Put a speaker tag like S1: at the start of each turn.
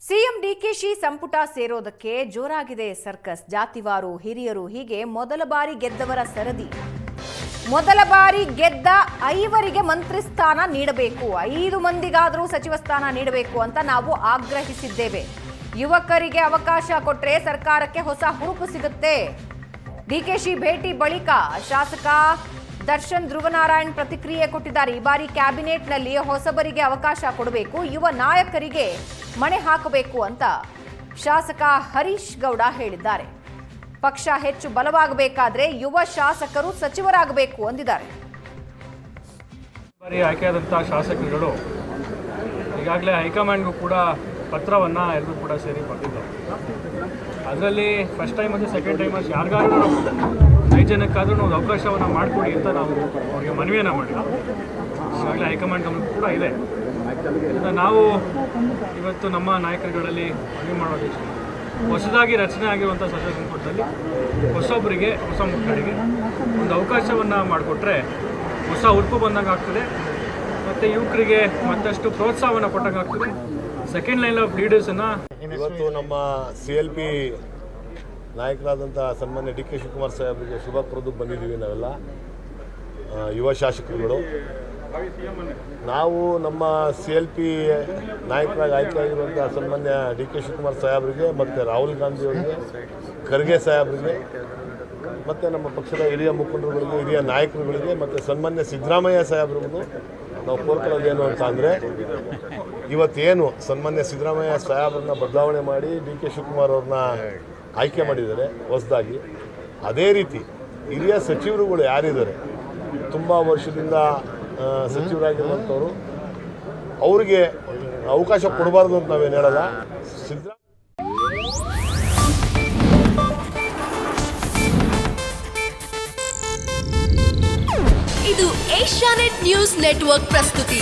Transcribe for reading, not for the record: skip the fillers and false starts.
S1: CM DKShi ಸಂಪುಟ ಸೇರೋದಕ್ಕೆ ಜೋರಾಗಿದೆ circus. ಜಾತಿವಾರು, ಹಿರಿಯರು ಹೀಗೆ ಮೊದಲ ಬಾರಿ ಗೆದ್ದವರ ಸರದಿ. ಮೊದಲ ಬಾರಿ ಗೆದ್ದ 5 ಮಂತ್ರಿ ಸ್ಥಾನ ನೀಡಬೇಕು, 5 ಮಂದಿಗಾದರೂ ಸಚಿವ ಸ್ಥಾನ ನೀಡಬೇಕು ಅಂತ ನಾವು ಆಗ್ರಹಿಸಿದ್ದೇವೆ. ಯುವಕರಿಗೆ ಅವಕಾಶ ಕೊಟ್ಟರೆ ಸರ್ಕಾರಕ್ಕೆ ಹೊಸ ಹುರುಪು ಸಿಗುತ್ತೆ. ಡಿಕೆಶಿ ಭೇಟಿ ಬಳಿಕ ಶಾಸಕ ದರ್ಶನ್ ಧ್ರುವನಾರಾಯಣ್ ಪ್ರತಿಕ್ರಿಯೆ ಕೊಟ್ಟಿದ್ದಾರೆ. ಈ ಬಾರಿ ಕ್ಯಾಬಿನೆಟ್ನಲ್ಲಿ ಹೊಸಬರಿಗೆ ಅವಕಾಶ ಕೊಡಬೇಕು, ಯುವ ನಾಯಕರಿಗೆ ಮಣೆ ಹಾಕಬೇಕು ಅಂತ ಶಾಸಕ ಹರೀಶ್ ಗೌಡ ಹೇಳಿದ್ದಾರೆ. ಪಕ್ಷ ಹೆಚ್ಚು ಬಲವಾಗಬೇಕಾದ್ರೆ ಯುವ ಶಾಸಕರು ಸಚಿವರಾಗಬೇಕು ಅಂದಿದ್ದಾರೆ.
S2: ಆಯ್ಕೆಯಾದಂತಹ ಶಾಸಕರುಗಳು ಈಗಾಗಲೇ ಹೈಕಮಾಂಡ್ಗೂ ಕೂಡ ಪತ್ರವನ್ನು ಎಲ್ಲರೂ ಕೂಡ ಸೇರಿ ಬರೆದಿದ್ದಾರೆ. ಅದರಲ್ಲಿ ಫಸ್ಟ್ ಟೈಮ್ ಮತ್ತು ಸೆಕೆಂಡ್ ಟೈಮ್ ಯಾರಿಗಾದ್ರೂ 5 ಜನಕ್ಕಾದ್ರೂ ಒಂದು ಅವಕಾಶವನ್ನು ಮಾಡಿಕೊಡಿ ಅಂತ ನಾವು ಅವರಿಗೆ ಮನವಿಯನ್ನು ಮಾಡಿದ್ವಿ. ಈಗಾಗಲೇ ಹೈಕಮಾಂಡ್ ಗಮನ ಕೂಡ ಇದೆ. ನಾವು ಇವತ್ತು ನಮ್ಮ ನಾಯಕರುಗಳಲ್ಲಿ ಮನವಿ ಮಾಡೋದು ಹೊಸದಾಗಿ ರಚನೆ ಆಗಿರುವಂಥ ಸಚಿವ ಸಂಪುಟದಲ್ಲಿ ಹೊಸೊಬ್ಬರಿಗೆ, ಹೊಸ ಮುಖಂಡರಿಗೆ ಒಂದು ಅವಕಾಶವನ್ನು ಮಾಡಿಕೊಟ್ರೆ ಹೊಸ ಉಡುಪು ಬಂದಂಗೆ ಆಗ್ತದೆ ಮತ್ತು ಯುವಕರಿಗೆ ಮತ್ತಷ್ಟು ಪ್ರೋತ್ಸಾಹವನ್ನು ಕೊಟ್ಟಂಗೆ ಆಗ್ತದೆ. ಸೆಕೆಂಡ್ ಲೈನ್ ಆಫ್ ಲೀಡರ್ಸನ್ನು
S3: ಇವತ್ತು ನಮ್ಮ CLP ನಾಯಕರಾದಂಥ ಸನ್ಮಾನ್ಯ ಡಿ.ಕೆ. ಶಿವಕುಮಾರ್ ಸಾಹೇಬರಿಗೆ ಶುಭ ಕೋರೋದಕ್ಕೆ ಬಂದಿದ್ದೀವಿ. ನಾವೆಲ್ಲ ಯುವ ಶಾಸಕರುಗಳು. ನಾವು ನಮ್ಮ CLP ನಾಯಕರಾಗಿ ಆಯ್ಕೆಯಾಗಿರುವಂಥ ಸನ್ಮಾನ್ಯ ಡಿ.ಕೆ. ಶಿವಕುಮಾರ್ ಸಾಹೇಬರಿಗೆ ಮತ್ತು ರಾಹುಲ್ ಗಾಂಧಿ ಅವರಿಗೆ, ಖರ್ಗೆ ಸಾಹೇಬರಿಗೆ ಮತ್ತು ನಮ್ಮ ಪಕ್ಷದ ಹಿರಿಯ ಮುಖಂಡರುಗಳಿಗೆ, ಹಿರಿಯ ನಾಯಕರುಗಳಿಗೆ ಮತ್ತು ಸನ್ಮಾನ್ಯ ಸಿದ್ದರಾಮಯ್ಯ ಸಾಹೇಬ್ರಿಗೂ ನಾವು ಕೋರ್ಕೊಳ್ಳೋದೇನು ಅಂತ ಅಂದರೆ, ಇವತ್ತೇನು ಸನ್ಮಾನ್ಯ ಸಿದ್ದರಾಮಯ್ಯ ಸಾಹೇಬ್ರನ್ನ ಬದಲಾವಣೆ ಮಾಡಿ ಡಿ.ಕೆ. ಶಿವಕುಮಾರ್ ಅವ್ರನ್ನ ಆಯ್ಕೆ ಮಾಡಿದ್ದಾರೆ ಹೊಸದಾಗಿ, ಅದೇ ರೀತಿ ಹಿರಿಯ ಸಚಿವರುಗಳು ಯಾರಿದ್ದಾರೆ, ತುಂಬ ವರ್ಷದಿಂದ ಸಚಿವರಾಗಿರುವಂಥವ್ರು, ಅವರಿಗೆ ಅವಕಾಶ ಕೊಡಬಾರ್ದು ಅಂತ ನಾವೇನು ಹೇಳಲ್ಲ.
S4: ಇದು ಏಷ್ಯಾನೆಟ್ ನ್ಯೂಸ್ ನೆಟ್ವರ್ಕ್ ಪ್ರಸ್ತುತಿ.